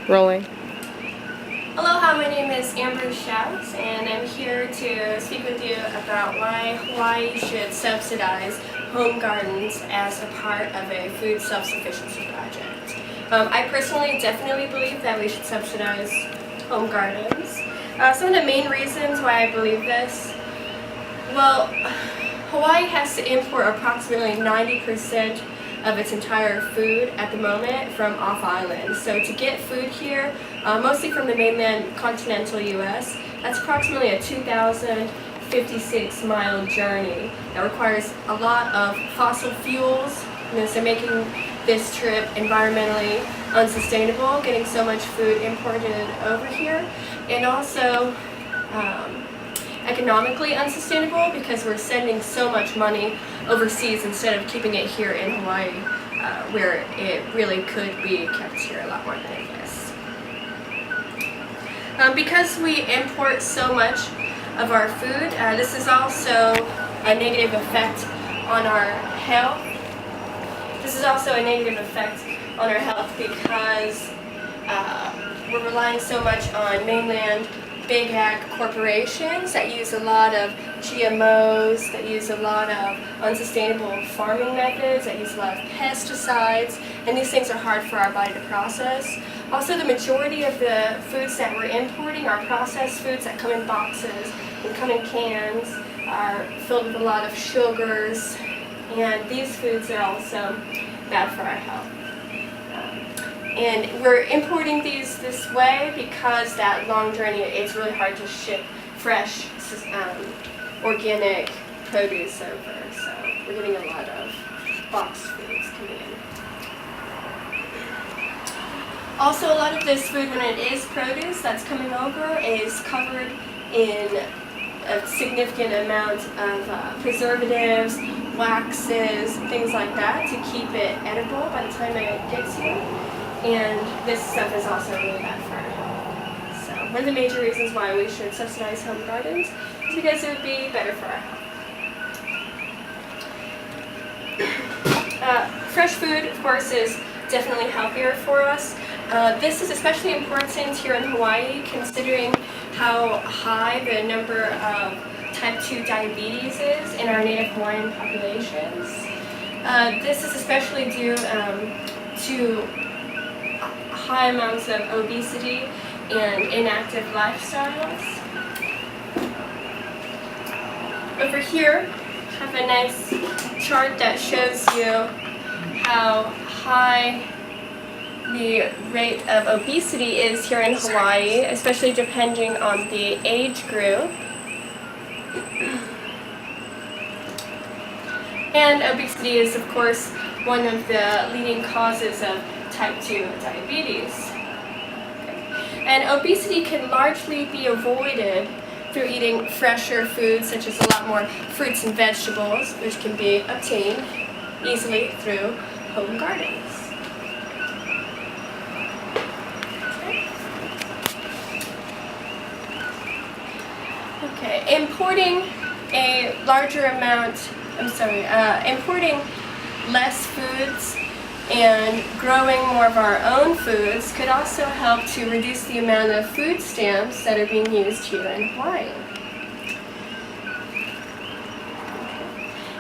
Rolling. Aloha, my name is Amber Shouts, and I'm here to speak with you about why Hawaii should subsidize home gardens as a part of a food self-sufficiency project. I personally definitely believe that we should subsidize home gardens. Some of the main reasons why I believe this, well, Hawaii has to import approximately 90% of its entire food at the moment from off-island. So to get food here, mostly from the mainland continental U.S., that's approximately a 2,056-mile journey that requires a lot of fossil fuels, so making this trip environmentally unsustainable, getting so much food imported over here, and also economically unsustainable because we're sending so much money overseas instead of keeping it here in Hawaii, where it really could be kept here a lot more than it is. Because we import so much of our food, this is also a negative effect on our health. This is also a negative effect on our health because we're relying so much on mainland big ag corporations that use a lot of GMOs, that use a lot of unsustainable farming methods, that use a lot of pesticides, and these things are hard for our body to process. Also, the majority of the foods that we're importing are processed foods that come in boxes and come in cans, are filled with a lot of sugars, and these foods are also bad for our health. And we're importing these this way because that long journey, it's really hard to ship fresh, organic produce over. So we're getting a lot of boxed foods coming in. Also, a lot of this food, when it is produce that's coming over, is covered in a significant amount of preservatives, waxes, things like that to keep it edible by the time it gets here. And this stuff is also really bad for our health. So one of the major reasons why we should subsidize home gardens is because it would be better for our health. Fresh food, of course, is definitely healthier for us. This is especially important here in Hawaii, considering how high the number of type 2 diabetes is in our native Hawaiian populations. This is especially due to high amounts of obesity and inactive lifestyles. Over here, I have a nice chart that shows you how high the rate of obesity is here in Hawaii, especially depending on the age group. And obesity is, of course, one of the leading causes of type 2 diabetes. And obesity can largely be avoided through eating fresher foods, such as a lot more fruits and vegetables, which can be obtained easily through home gardens. Okay, importing less foods and growing more of our own foods could also help to reduce the amount of food stamps that are being used here in Hawaii.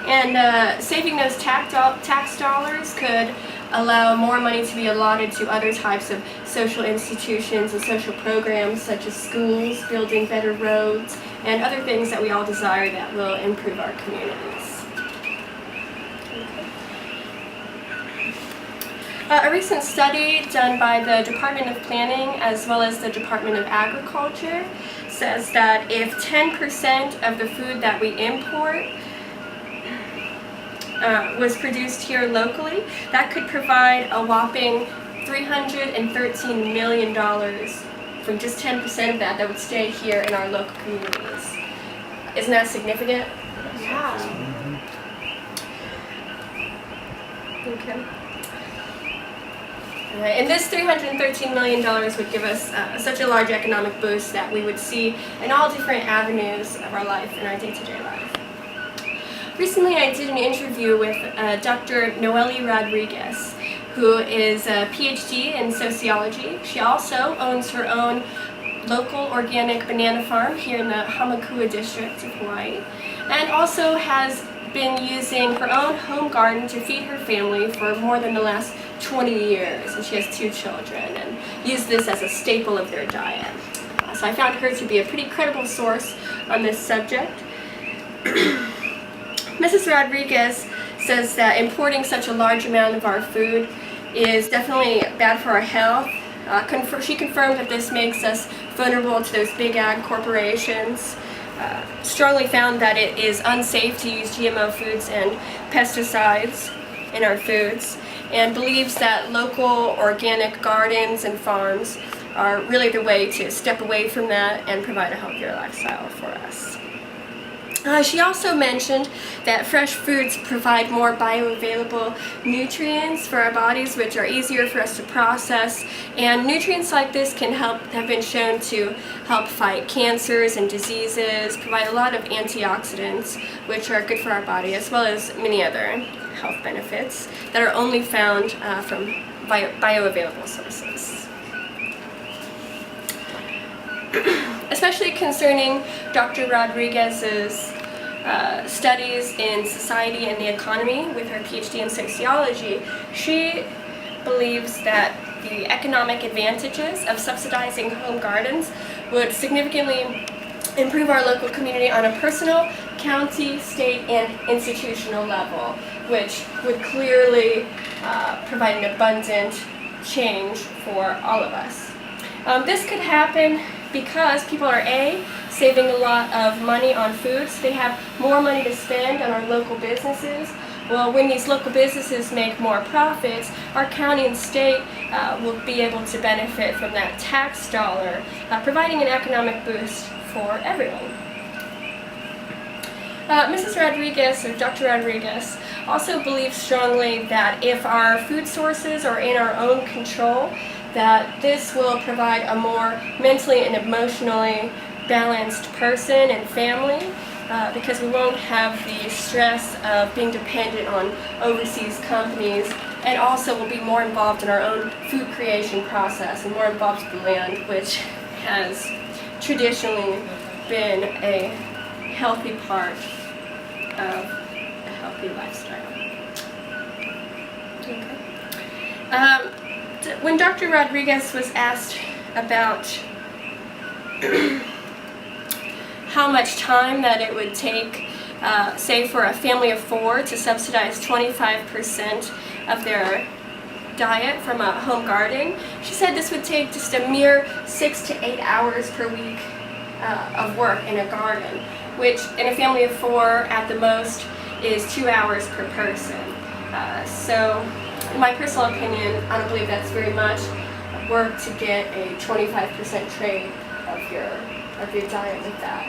And saving those tax dollars could allow more money to be allotted to other types of social institutions and social programs such as schools, building better roads, and other things that we all desire that will improve our communities. A recent study done by the Department of Planning as well as the Department of Agriculture says that if 10% of the food that we import was produced here locally, that could provide a whopping $313 million from just 10% of that would stay here in our local communities. Isn't that significant? Yeah. Okay. And this $313 million would give us such a large economic boost that we would see in all different avenues of our life, in our day-to-day life. Recently I did an interview with Dr. Noelle Rodriguez, who is a PhD in sociology. She also owns her own local organic banana farm here in the Hamakua district of Hawaii, and also has been using her own home garden to feed her family for more than the last 20 years, and she has 2 children, and used this as a staple of their diet. So I found her to be a pretty credible source on this subject. Mrs. Rodriguez says that importing such a large amount of our food is definitely bad for our health. She confirmed that this makes us vulnerable to those big ag corporations. Strongly found that it is unsafe to use GMO foods and pesticides in our foods, and believes that local organic gardens and farms are really the way to step away from that and provide a healthier lifestyle for us. She also mentioned that fresh foods provide more bioavailable nutrients for our bodies, which are easier for us to process, and nutrients like this have been shown to help fight cancers and diseases, provide a lot of antioxidants, which are good for our body, as well as many other health benefits that are only found from bioavailable sources. Especially concerning Dr. Rodriguez's studies in society and the economy with her PhD in sociology, she believes that the economic advantages of subsidizing home gardens would significantly improve our local community on a personal, county, state, and institutional level, which would clearly provide an abundant change for all of us. This could happen because people are saving a lot of money on food, so they have more money to spend on our local businesses. Well, when these local businesses make more profits, our county and state will be able to benefit from that tax dollar, providing an economic boost for everyone. Mrs. Rodriguez, or Dr. Rodriguez, also believes strongly that if our food sources are in our own control, that this will provide a more mentally and emotionally balanced person and family, because we won't have the stress of being dependent on overseas companies, and also will be more involved in our own food creation process and more involved with the land, which has traditionally been a healthy part of a healthy lifestyle. Okay. When Dr. Rodriguez was asked about how much time that it would take, say for a family of 4 to subsidize 25% of their diet from a home garden, she said this would take just a mere 6 to 8 hours per week of work in a garden, which in a family of 4 at the most is 2 hours per person. So in my personal opinion, I don't believe that's very much work to get a 25% trade of your diet with that.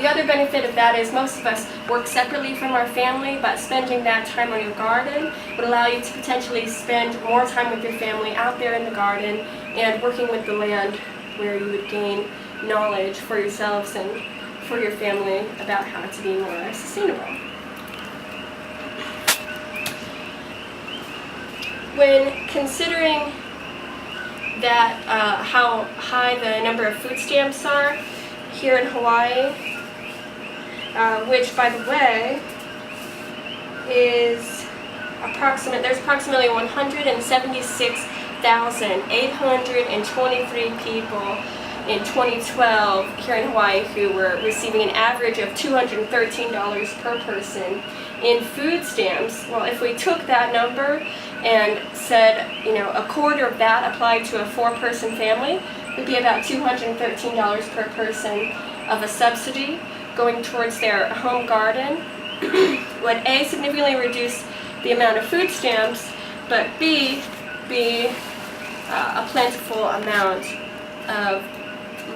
The other benefit of that is most of us work separately from our family, but spending that time on your garden would allow you to potentially spend more time with your family out there in the garden and working with the land, where you would gain knowledge for yourselves and for your family about how to be more sustainable. When considering that how high the number of food stamps are here in Hawaii, which by the way is there's approximately 176,823 people in 2012 here in Hawaii who were receiving an average of $213 per person in food stamps. Well, if we took that number and said, a quarter of that applied to a 4-person family, it would be about $213 per person of a subsidy going towards their home garden, would A, significantly reduce the amount of food stamps, but B, be a plentiful amount of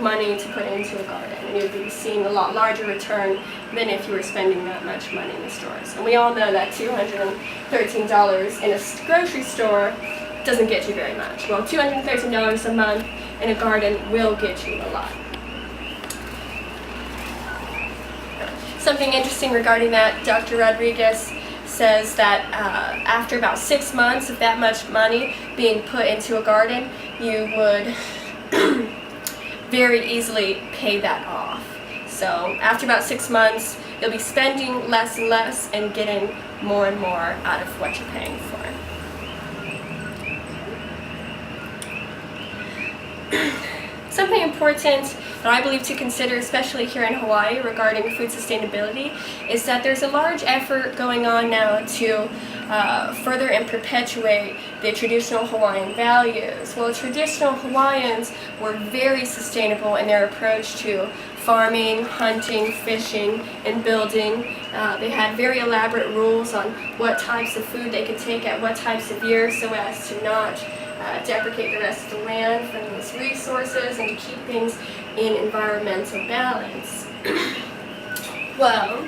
money to put into a garden, and you'd be seeing a lot larger return than if you were spending that much money in the stores. And we all know that $213 in a grocery store doesn't get you very much. Well, $213 a month in a garden will get you a lot. Something interesting regarding that, Dr. Rodriguez says that after about 6 months of that much money being put into a garden, you would very easily pay that off. So after about 6 months, you'll be spending less and less and getting more and more out of what you're paying for. Something important that I believe to consider, especially here in Hawaii, regarding food sustainability, is that there's a large effort going on now to further and perpetuate the traditional Hawaiian values. Well, traditional Hawaiians were very sustainable in their approach to farming, hunting, fishing, and building. They had very elaborate rules on what types of food they could take at what types of years so as to not deprecate the rest of the land from these resources and to keep things in environmental balance. Well,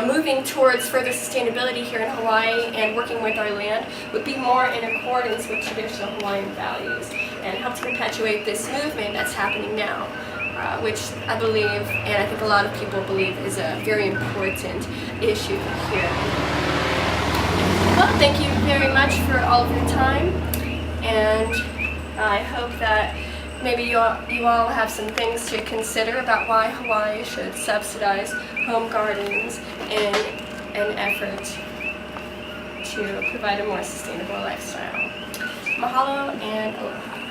moving towards further sustainability here in Hawaii and working with our land would be more in accordance with traditional Hawaiian values and help to perpetuate this movement that's happening now, which I believe, and I think a lot of people believe, is a very important issue here. Well, thank you very much for all of your time, and I hope that maybe you all have some things to consider about why Hawaii should subsidize home gardens in an effort to provide a more sustainable lifestyle. Mahalo and aloha.